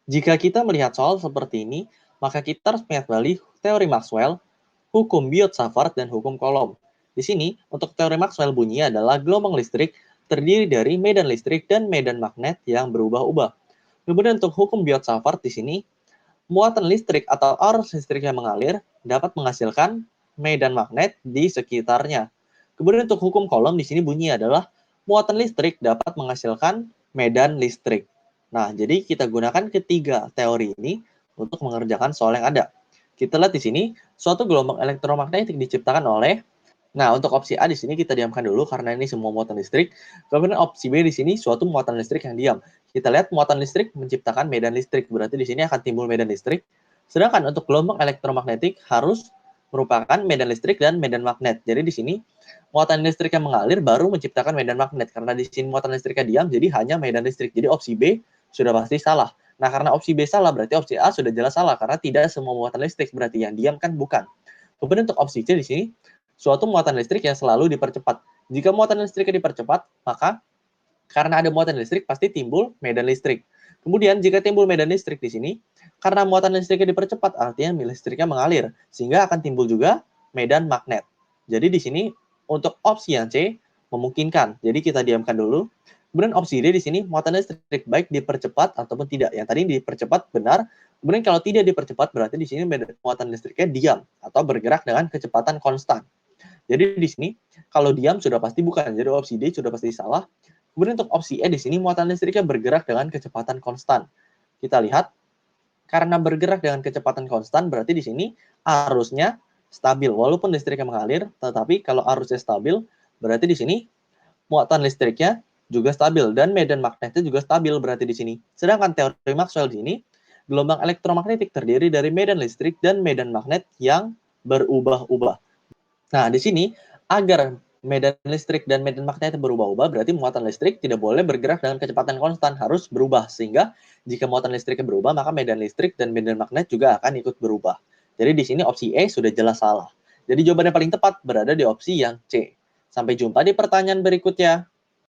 Jika kita melihat soal seperti ini, maka kita harus mengingat kembali teori Maxwell, hukum Biot-Savart, dan hukum Coulomb. Di sini, untuk teori Maxwell bunyi adalah gelombang listrik terdiri dari medan listrik dan medan magnet yang berubah-ubah. Kemudian untuk hukum Biot-Savart di sini, muatan listrik atau arus listrik yang mengalir dapat menghasilkan medan magnet di sekitarnya. Kemudian untuk hukum Coulomb di sini bunyi adalah muatan listrik dapat menghasilkan medan listrik. Nah, jadi kita gunakan ketiga teori ini untuk mengerjakan soal yang ada. Kita lihat di sini, suatu gelombang elektromagnetik diciptakan oleh. Nah, untuk opsi A di sini kita diamkan dulu karena ini semua muatan listrik. Kemudian opsi B di sini suatu muatan listrik yang diam. Kita lihat muatan listrik menciptakan medan listrik, berarti di sini akan timbul medan listrik. Sedangkan untuk gelombang elektromagnetik harus merupakan medan listrik dan medan magnet. Jadi di sini muatan listrik yang mengalir baru menciptakan medan magnet. Karena di sini muatan listriknya diam, jadi hanya medan listrik. Jadi opsi B sudah pasti salah. Nah, karena opsi B salah, berarti opsi A sudah jelas salah. Karena tidak semua muatan listrik, berarti yang diam kan bukan. Kemudian untuk opsi C di sini, suatu muatan listrik yang selalu dipercepat. Jika muatan listriknya dipercepat, maka karena ada muatan listrik pasti timbul medan listrik. Kemudian jika timbul medan listrik di sini, karena muatan listriknya dipercepat, artinya listriknya mengalir, sehingga akan timbul juga medan magnet. Jadi di sini untuk opsi yang C memungkinkan. Jadi kita diamkan dulu. Kemudian opsi D di sini muatan listrik baik dipercepat ataupun tidak. Yang tadi dipercepat benar. Kemudian kalau tidak dipercepat berarti di sini muatan listriknya diam atau bergerak dengan kecepatan konstan. Jadi di sini kalau diam sudah pasti bukan. Jadi opsi D sudah pasti salah. Kemudian untuk opsi E di sini muatan listriknya bergerak dengan kecepatan konstan. Kita lihat karena bergerak dengan kecepatan konstan berarti di sini arusnya stabil walaupun listriknya mengalir, tetapi kalau arusnya stabil berarti di sini muatan listriknya juga stabil dan medan magnetnya juga stabil berarti di sini. Sedangkan teori Maxwell di sini gelombang elektromagnetik terdiri dari medan listrik dan medan magnet yang berubah-ubah. Nah, di sini agar medan listrik dan medan magnet berubah-ubah, berarti muatan listrik tidak boleh bergerak dengan kecepatan konstan, harus berubah. Sehingga jika muatan listriknya berubah, maka medan listrik dan medan magnet juga akan ikut berubah. Jadi di sini opsi E sudah jelas salah. Jadi jawaban yang paling tepat berada di opsi yang C. Sampai jumpa di pertanyaan berikutnya.